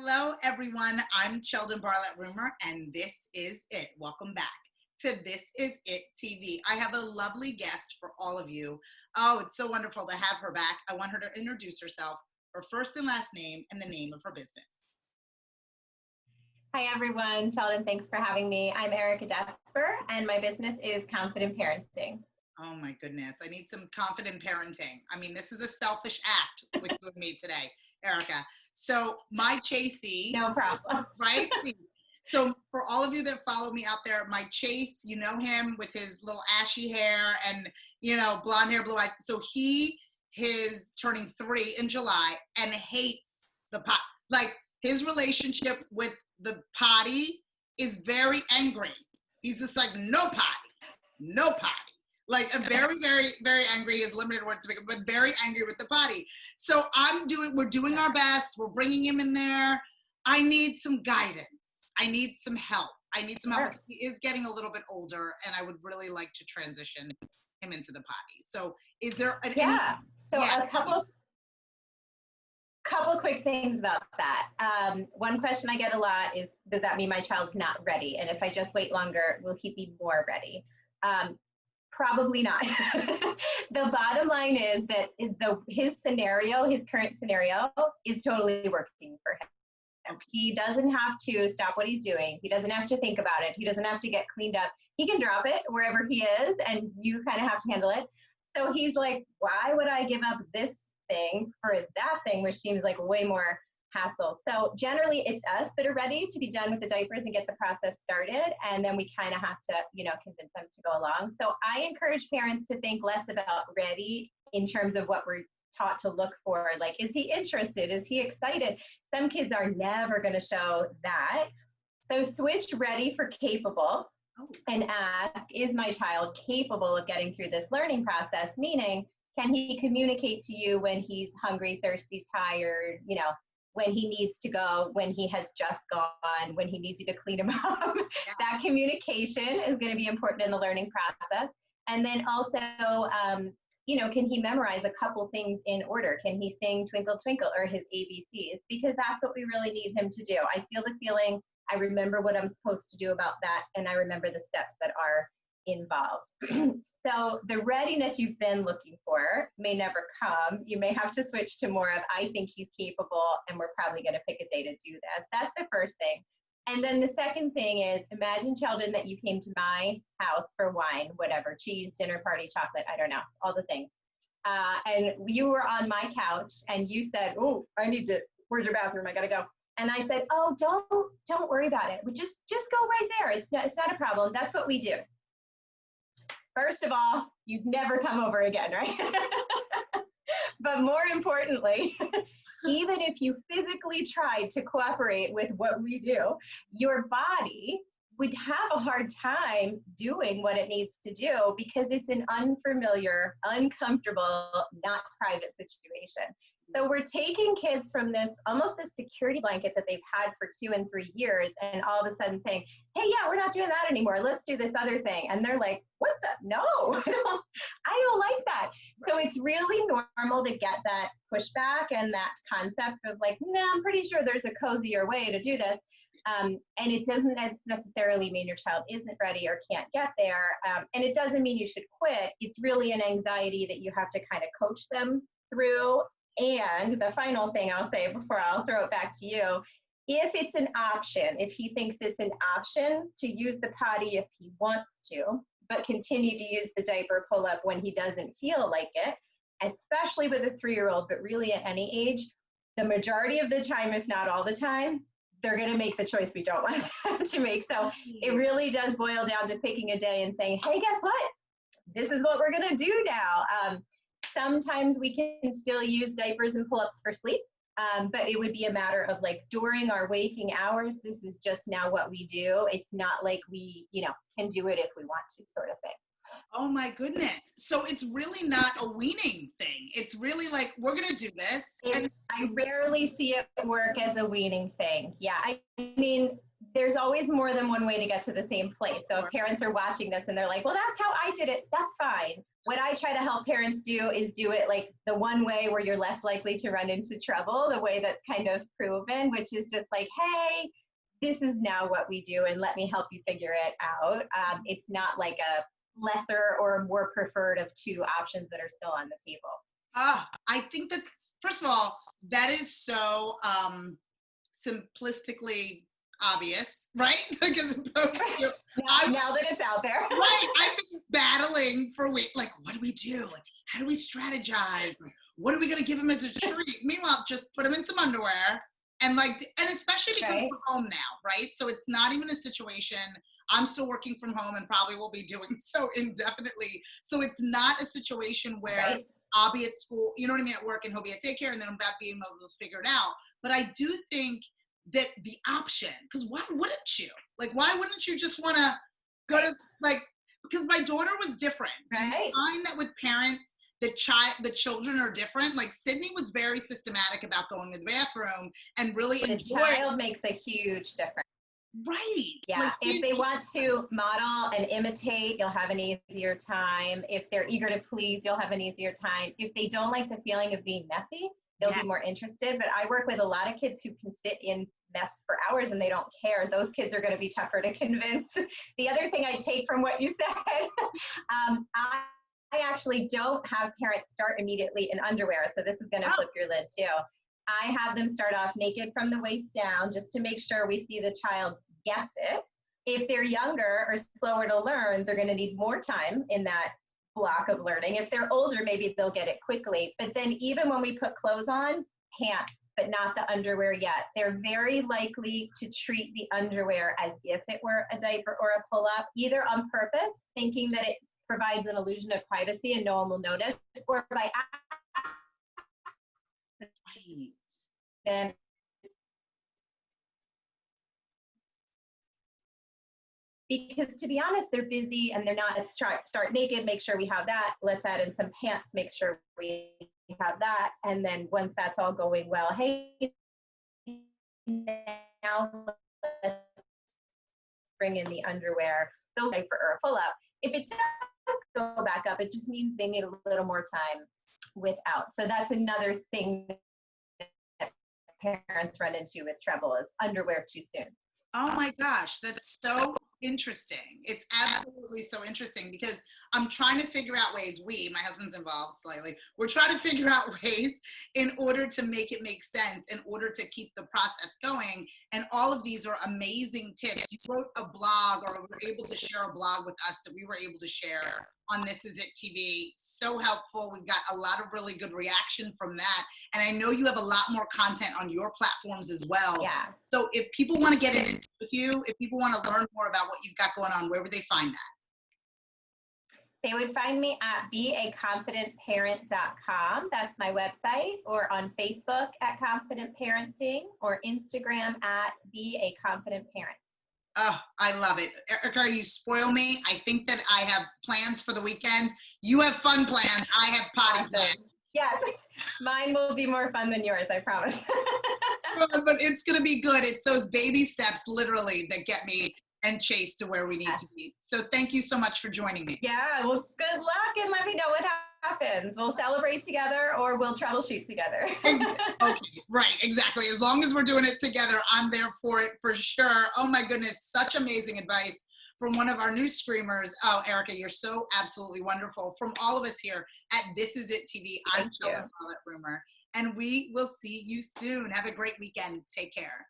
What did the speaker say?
Hello, everyone. I'm Cheldin Barlatt Rumer, and this is it. Welcome back to This Is It TV. I have a lovely guest for all of you. Oh, it's so wonderful to have her back. I want her to introduce herself, her first and last name, and the name of her business. Hi, everyone. Cheldin, thanks for having me. I'm Erica Desper, and my business is Confident Parenting. Oh, my goodness. I need some confident parenting. I mean, this is a selfish act with you and me today, Erica. So my Chasey. No problem. Right? So for all of you that follow me out there, my Chase, you know him with his little ashy hair and, blonde hair, blue eyes. So he is turning 3 in July and hates the pot. Like, his relationship with the potty is very angry. He's just like, no potty. Like a very, very, very angry is limited words to make, but very angry with the potty. So we're doing our best. We're bringing him in there. I need some guidance. I need some help. Sure. He is getting a little bit older, and I would really like to transition him into the potty. So is there a couple quick things about that. One question I get a lot is, does that mean my child's not ready? And if I just wait longer, will he be more ready? Probably not. The bottom line is that his current scenario is totally working for him. He doesn't have to stop what he's doing. He doesn't have to think about it. He doesn't have to get cleaned up. He can drop it wherever he is, and you kind of have to handle it. So he's like, why would I give up this thing for that thing, which seems like way more hassle? So generally it's us that are ready to be done with the diapers and get the process started, and then we kind of have to convince them to go along. So I encourage parents to think less about ready in terms of what we're taught to look for, like, is he interested, is he excited? Some kids are never going to show that. So switch ready for capable and ask, is my child capable of getting through this learning process? Meaning, can he communicate to you when he's hungry, thirsty, tired, when he needs to go, when he has just gone, when he needs you to clean him up? That communication is going to be important in the learning process. And then also, can he memorize a couple things in order? Can he sing Twinkle Twinkle or his ABCs? Because that's what we really need him to do. I feel the feeling, I remember what I'm supposed to do about that, and I remember the steps that are involved. So the readiness you've been looking for may never come. You may have to switch to more of, I think he's capable, and we're probably going to pick a day to do this. That's the first thing. And then the second thing is, imagine, Cheldin, that you came to my house for wine, whatever, cheese, dinner party, chocolate, I don't know, all the things. And you were on my couch and you said, oh, where's your bathroom? I got to go. And I said, oh, don't worry about it. Just go right there. It's not a problem. That's what we do. First of all, you'd never come over again, right? But more importantly, even if you physically tried to cooperate with what we do, your body would have a hard time doing what it needs to do because it's an unfamiliar, uncomfortable, not private situation. So we're taking kids from this, almost this security blanket that they've had for 2 and 3 years, and all of a sudden saying, hey, yeah, we're not doing that anymore. Let's do this other thing. And they're like, what the? No, I don't like that. So it's really normal to get that pushback and that concept of like, no, I'm pretty sure there's a cozier way to do this. And it doesn't necessarily mean your child isn't ready or can't get there. And it doesn't mean you should quit. It's really an anxiety that you have to kind of coach them through. And the final thing I'll say before I'll throw it back to you, if it's an option, if he thinks it's an option to use the potty if he wants to, but continue to use the diaper pull-up when he doesn't feel like it, especially with a 3-year-old, but really at any age, the majority of the time, if not all the time, they're going to make the choice we don't want them to make. So it really does boil down to picking a day and saying, hey, guess what? This is what we're going to do now. Sometimes we can still use diapers and pull-ups for sleep, but it would be a matter of like during our waking hours, this is just now what we do. It's not like we, can do it if we want to, sort of thing. Oh my goodness. So it's really not a weaning thing. It's really like, we're going to do this. I rarely see it work as a weaning thing. Yeah. I mean, there's always more than one way to get to the same place. So if parents are watching this and they're like, well, that's how I did it, that's fine. What I try to help parents do is do it like the one way where you're less likely to run into trouble, the way that's kind of proven, which is just like, hey, this is now what we do, and let me help you figure it out. It's not like a lesser or more preferred of two options that are still on the table. I think that, first of all, that is so simplistically obvious, right? Like, as opposed to now that it's out there. Right. I've been battling for weeks. Like, what do we do? Like, how do we strategize? Like, what are we gonna give him as a treat? Meanwhile, just put him in some underwear and especially because we're home now, right? So it's not even a situation. I'm still working from home and probably will be doing so indefinitely. So it's not a situation where I'll be at school, you know what I mean, at work, and he'll be at daycare, and then I'm back being able to figure it out. But I do think that the option, because why wouldn't you? Like, why wouldn't you just want to go to, because my daughter was different. Do you find that with parents, the children are different? Like, Sydney was very systematic about going to the bathroom and really the child makes a huge difference. Right. Yeah. Like, if they want to model and imitate, you'll have an easier time. If they're eager to please, you'll have an easier time. If they don't like the feeling of being messy, they'll be more interested. But I work with a lot of kids who can sit in mess for hours and they don't care. Those kids are going to be tougher to convince. The other thing I take from what you said, I actually don't have parents start immediately in underwear. So this is going to flip your lid too. I have them start off naked from the waist down just to make sure we see the child gets it. If they're younger or slower to learn, they're going to need more time in that block of learning. If they're older, maybe they'll get it quickly. But then even when we put clothes on, pants, but not the underwear yet, they're very likely to treat the underwear as if it were a diaper or a pull-up, either on purpose, thinking that it provides an illusion of privacy and no one will notice, or by accident. Because to be honest, they're busy and they're not. Let's start naked, make sure we have that. Let's add in some pants, make sure we have that. And then once that's all going well, hey, now let's bring in the underwear, so diaper or a pull-up. If it does go back up, it just means they need a little more time without. So that's another thing that parents run into with trouble is underwear too soon. Oh my gosh, that's so interesting. It's absolutely so interesting because I'm trying to figure out ways, my husband's involved slightly, we're trying to figure out ways in order to make it make sense, in order to keep the process going. And all of these are amazing tips. You wrote a blog, or were able to share a blog with us that we were able to share on This Is It TV. So helpful. We've got a lot of really good reaction from that. And I know you have a lot more content on your platforms as well. Yeah. So if people want to get in with you, if people want to learn more about what you've got going on, where would they find that? They would find me at beaconfidentparent.com. That's my website, or on Facebook at Confident Parenting, or Instagram at beaconfidentparent. Oh, I love it. Erica, you spoil me. I think that I have plans for the weekend. You have fun plans. I have potty plans. Yes, mine will be more fun than yours, I promise. But it's going to be good. It's those baby steps, literally, that get me and Chase to where we need to be. So thank you so much for joining me. Yeah, well, good luck, and let me know what happens. We'll celebrate together, or we'll troubleshoot together. Okay, right, exactly. As long as we're doing it together, I'm there for it for sure. Oh my goodness, such amazing advice from one of our new screamers. Oh, Erica, you're so absolutely wonderful. From all of us here at This Is It TV, I'm Cheldin, Barlatt, Rumer, and we will see you soon. Have a great weekend. Take care.